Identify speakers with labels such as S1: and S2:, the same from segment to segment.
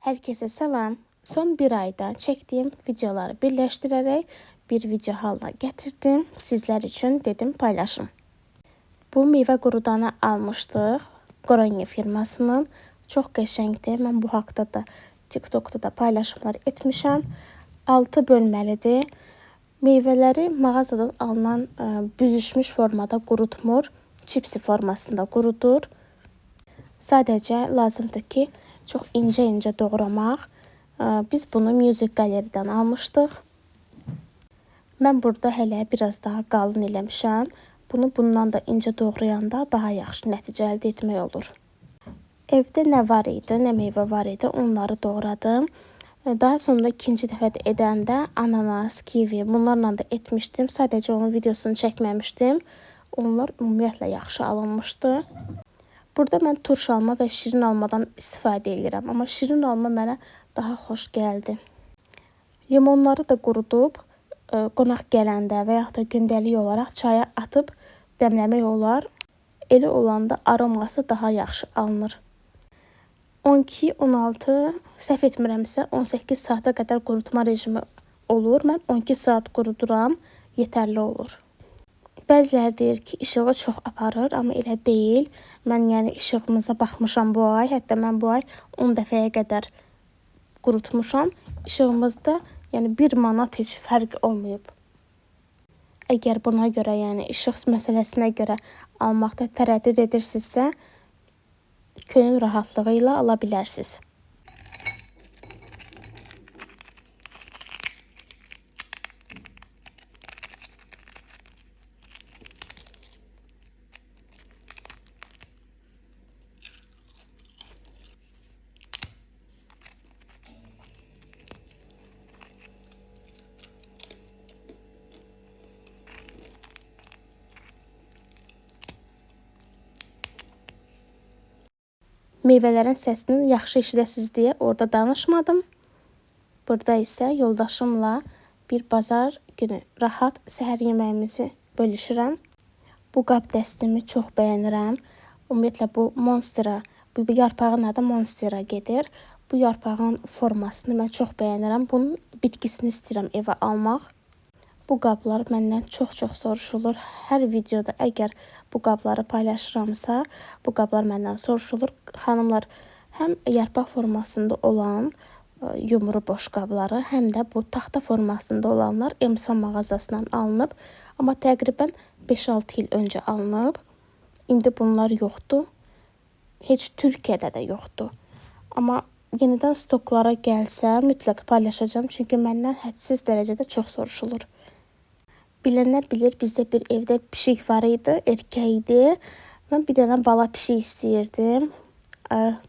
S1: Herkese selam. Son bir ayda çektiğim videoları birleştirerek bir video haline getirdim. Sizler için dedim paylaşım. Bu meyve qurudanı almışdıq. Goronye firmasının. Çox qəşəngdir. Mən bu haqda da TikTokda da paylaşımlar etmişəm. 6 bölməlidir. Meyvələri mağazadan alınan büzüşmüş formada qurutmur. Çipsi formasında qurudur. Sadəcə lazımdır ki, çox incə-incə doğramaq. Biz bunu Music Gallery'dən almışdıq. Mən burada hələ biraz daha qalın eləmişəm. Bunu bundan da incə doğrayanda daha yaxşı nəticə əldə etmək olur. Evdə nə var idi, nə meyvə var idi, onları doğradım. Daha sonra ikinci dəfə də edəndə ananas, kivi bunlarla da etmişdim. Sadəcə onun videosunu çəkməmişdim. Onlar ümumiyyətlə yaxşı alınmışdı. Burada mən turş alma və şirin almadan istifadə edirəm. Amma şirin alma mənə daha xoş gəldi. Limonları da qurudub, qonaq gələndə və yaxud da gündəlik olaraq çaya atıb dəmləmək olar. Elə olanda aroması daha yaxşı alınır. 12-16, səhv etmirəmsə 18 saata qədər qurutma rejimi olur. Mən 12 saat quruduram, yetərli olur. Bəziləri deyir ki, işığı çox aparır, amma elə deyil. Mən işığımıza baxmışam bu ay. Hətta mən bu ay 10 dəfəyə qədər qurutmuşam. İşığımızda 1 manat heç fərq olmayıb. Əgər buna görə, işıq məsələsinə görə almaqda tərəddüd edirsinizsə, könül rahatlığı ilə ala bilərsiniz. Meyvələrin səsini yaxşı eşidəsiniz deyə orada danışmadım. Burada isə yoldaşımla bir bazar günü rahat səhər yeməyimizi bölüşürəm. Bu qab dəstimi çox bəyənirəm. Ümumiyyətlə bu Monstera, bu yarpağın adı Monstera gedir. Bu yarpağın formasını mən çox bəyənirəm. Bunun bitkisini istəyirəm evə almaq. Bu qablar məndən çox soruşulur. Hər videoda əgər bu qabları paylaşıramsa, bu qablar məndən soruşulur. Xanımlar, həm yarpaq formasında olan yumru boş qabları, həm də bu taxta formasında olanlar EMSA mağazasından alınıb. Amma təqribən 5-6 il öncə alınıb. İndi bunlar yoxdur. Heç Türkiyədə də yoxdur. Amma yenidən stoklara gəlsə, mütləq paylaşacağım. Çünki məndən hədsiz dərəcədə çox soruşulur. Bilənlər bilir, bizdə bir evdə pişik var idi, erkək idi. Mən bir dənə bala pişik istəyirdim.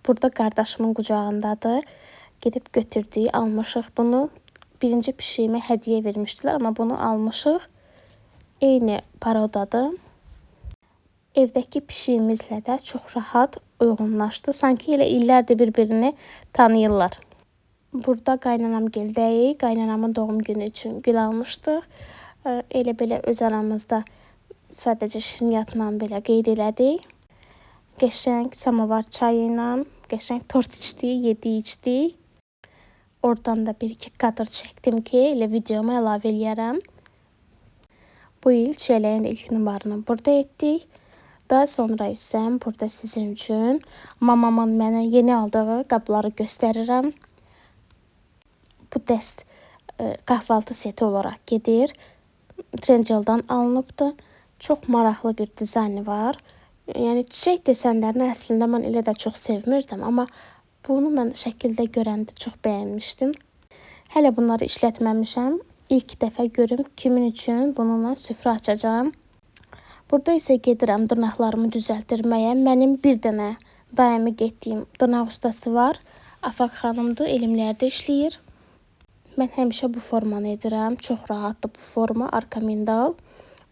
S1: Burada qardaşımın qucağındadır. Gedib götürdük, almışıq bunu. Birinci pişiyimə hədiyyə vermişdilər, amma bunu almışıq. Eyni parodadır. Evdəki pişiyimizlə də çox rahat uyğunlaşdı. Sanki elə illərdir bir-birini tanıyırlar. Burada qaynanamgildəyik. Qaynanamın doğum günü üçün gül almışdıq. Elə belə öz aramızda sadəcə şirniyyatla belə qeyd elədik. Qəşəng samavar çayı ilə qəşəng tort içdik, yedik, içdik. Oradan da 1-2 kadr çəkdim ki, elə videoma əlavə eləyərəm. Bu il çiyələyin ilk numaranı burada etdik. Daha sonra isə burada sizin üçün mamamın mənə yeni aldığı qabları göstərirəm. Bu dəst kahvaltı seti olaraq gedir. Trendyoldan alınıbdır. Çox maraqlı bir dizaynı var. Çiçək desenlərini əslində mən elə də çox sevmirdim, amma bunu mən şəkildə görəndə çox bəyənmişdim. Hələ bunları işlətməmişəm. İlk dəfə görüm kimin üçün bununla süfrə açacağam. Burada isə gedirəm dırnaqlarımı düzəltdirməyə. Mənim bir dənə daimi getdiyim dırnaq ustası var. Afaq xanımdır, elmlərdə işləyir. Mən həmişə bu formanı edirəm. Çox rahatdır bu forma, arkamindal.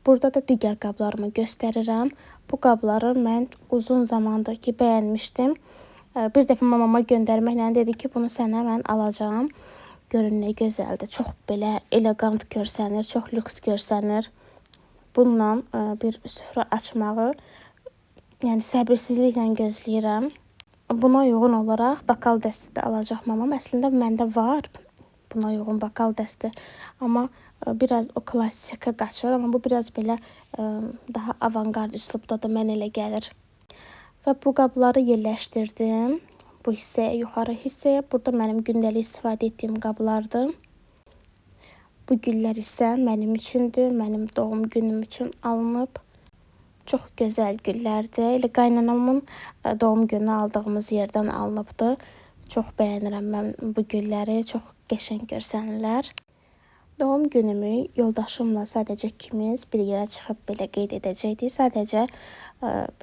S1: Burada da digər qablarımı göstərirəm. Bu qabları mən uzun zamandır ki bəyənmişdim. Bir dəfə mamama göndərməklə dedi ki, bunu sənə mən alacağam. Görün nə gözəldir. Çox belə elegant görsənir, çox lüks görsənir. Bununla bir süfrə açmağı səbirsizliklə gözləyirəm. Buna uyğun olaraq bakal dəsti də alacaq mamam. Əslində məndə var buna uyğun bakal dəsti, amma biraz o klassikə qaçır, amma bu biraz belə daha avangard üslubda da mənə elə gəlir. Və bu qabları yerləşdirdim. Bu hissəyə, yuxarı hissəyə. Burada mənim gündəlik istifadə etdiyim qablardır. Bu güllər isə mənim üçündür, mənim doğum günüm üçün alınıb. Çox gözəl güllərdir. Elə qaynanamın doğum günü aldığımız yerdən alınıbdı. Çox bəyənirəm mən bu gülləri. Çox qəşəng görsənirlər. Doğum günümü yoldaşımla sadəcə ikimiz bir yerə çıxıb belə qeyd edəcəkdik. Sadəcə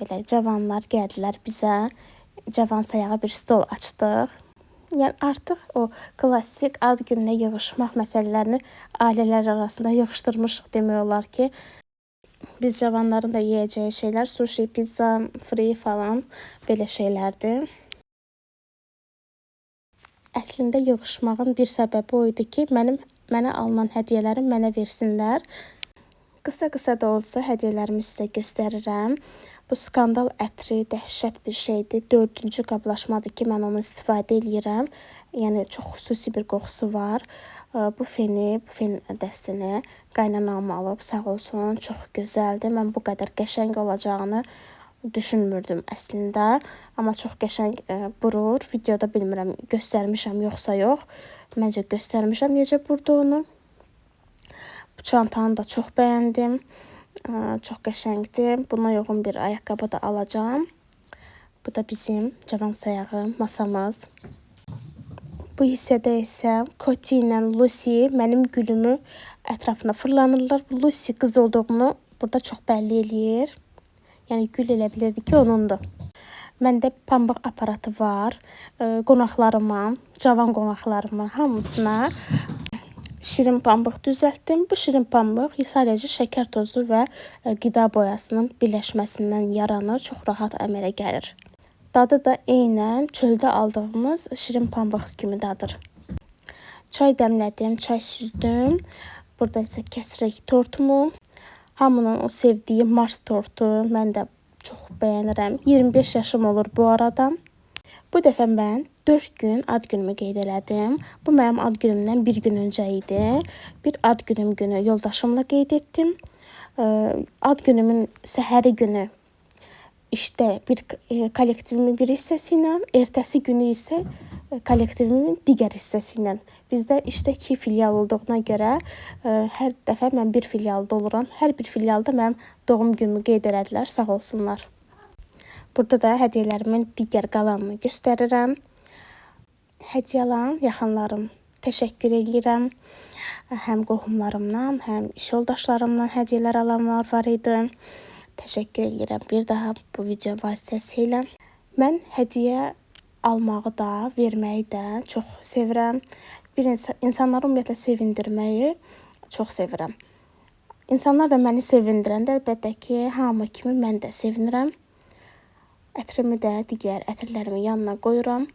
S1: belə cavanlar gəldilər bizə. Cavan sayağı bir stol açdıq. Yəni artıq o klassik ad gününə yığışmaq məsələlərini ailələr arasında yığışdırmışıq demək olar ki. Biz cavanların da yeyəcəyi şeylər sushi, pizza, free falan belə şeylərdir. Əslində yığışmağın bir səbəbi o idi ki, mənə alınan hədiyyələri mənə versinlər. Qısa da olsa hədiyyələrimi sizə göstərirəm. Bu skandal ətri dəhşət bir şeydir. 4-cü qablaşmadır ki, mən onu istifadə edirəm. Yəni çox xüsusi bir qoxusu var. Bu fen dəstini qaynanam alıb, sağ olsun, çox gözəldir. Mən bu qədər qəşəng olacağını düşünmürdüm əslində, amma çox qəşəng burur. Videoda bilmirəm göstərmişəm yoxsa yox. Məncə göstərmişəm necə burduğunu. Bu çantanı da çox bəyəndim. Çox qəşəngdir. Buna uyğun bir ayaqqabı da alacağam. Bu da bizim cavan sayağı masamız. Bu hissədə isə Koti ilə Lucy mənim gülümü ətrafına fırlanırlar. Lucy qız olduğunu burada çox bəlli eləyir. Yəni gül elə bilirdi ki, onundur. Məndə pambıq aparatı var. Qonaqlarıma, cavan qonaqlarıma hamısına şirin pambıq düzəltdim. Bu şirin pambıq sadəcə şəkər tozu və qida boyasının birləşməsindən yaranır. Çox rahat əmələ gəlir. Dadı da eynən çöldə aldığımız şirin pambıq kimi dadır. Çay dəmlədim, çay süzdüm. Burada isə kəsirək tortumu. Hamının o sevdiyi Mars tortu. Mən də çox bəyənirəm. 25 yaşım olur bu arada. Bu dəfə mən 4 gün ad günümü qeyd elədim. Bu mənim ad günümdən bir gün öncə idi. Bir ad günüm günü yoldaşımla qeyd etdim. Ad günümün səhəri günü İşdə bir kollektivimin bir hissəsi ilə, ertəsi günü isə kollektivimin digər hissəsi ilə. Bizdə işdə 2 filial olduğuna görə hər dəfə mən bir filialda oluram. Hər bir filialda mənim doğum günümü qeyd elədilər, sağ olsunlar. Burada da hədiyyələrimin digər qalanını göstərirəm. Hədiyyə alan yaxınlarım, təşəkkür edirəm. Həm qohumlarımdan, həm iş yoldaşlarımdan hədiyyələr alanlar var idi. Təşəkkür edirəm bir daha bu video vasitəsilə. Mən hədiyyə almağı da, verməyi də çox sevirəm. İnsanları ümumiyyətlə sevindirməyi çox sevirəm. İnsanlar da məni sevindirəndə əlbəttə ki, hamı kimi mən də sevinirəm. Ətrimi də digər ətirlərimin yanına qoyuram.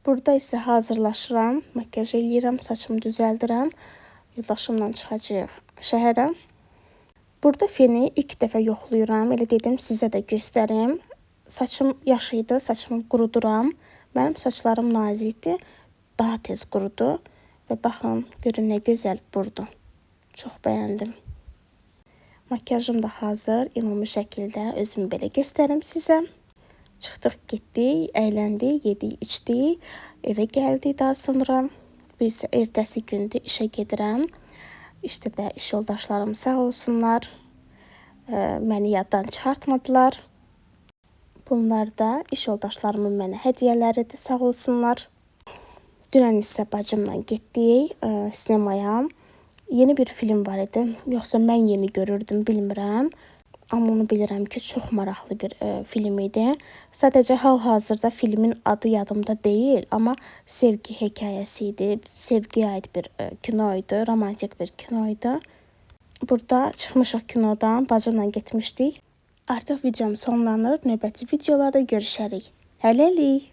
S1: Burada isə hazırlaşıram, makyaj eləyirəm, saçımı düzəldirəm. Yoldaşımla çıxacağıq şəhərə. Burada feni ilk dəfə yoxlayıram. Elə dedim sizə də göstərim. Saçım yaş idi, saçımı quruduram. Mənim saçlarım nazikdir, daha tez qurudu. Və baxın, görün nə gözəl burdu. Çox bəyəndim. Makyajım da hazır. Ümumi şəkildə özümü belə göstərim sizə. Çıxdıq, getdik, əyləndik, yedik, içdik. Evə gəldik daha sonra. Bu isə ertəsi gündür, işə gedirəm. İşdə də iş yoldaşlarım sağ olsunlar. Məni yaddan çıxartmadılar. Bunlar da iş yoldaşlarımın mənə hədiyyələridir, sağ olsunlar. Dünən isə bacımla getdik sinemaya. Yeni bir film var idi. Yoxsa mən yeni görürdüm, bilmirəm. Amma onu bilirəm ki, çox maraqlı bir film idi. Sadəcə hal-hazırda filmin adı yadımda deyil, amma sevgi hekayəsi idi. Sevgiyə aid bir kino idi, romantik bir kino idi. Burada çıxmışıq kinodan, bacımla getmişdik. Artıq videom sonlanır. Növbəti videolarda görüşərik. Hələlik.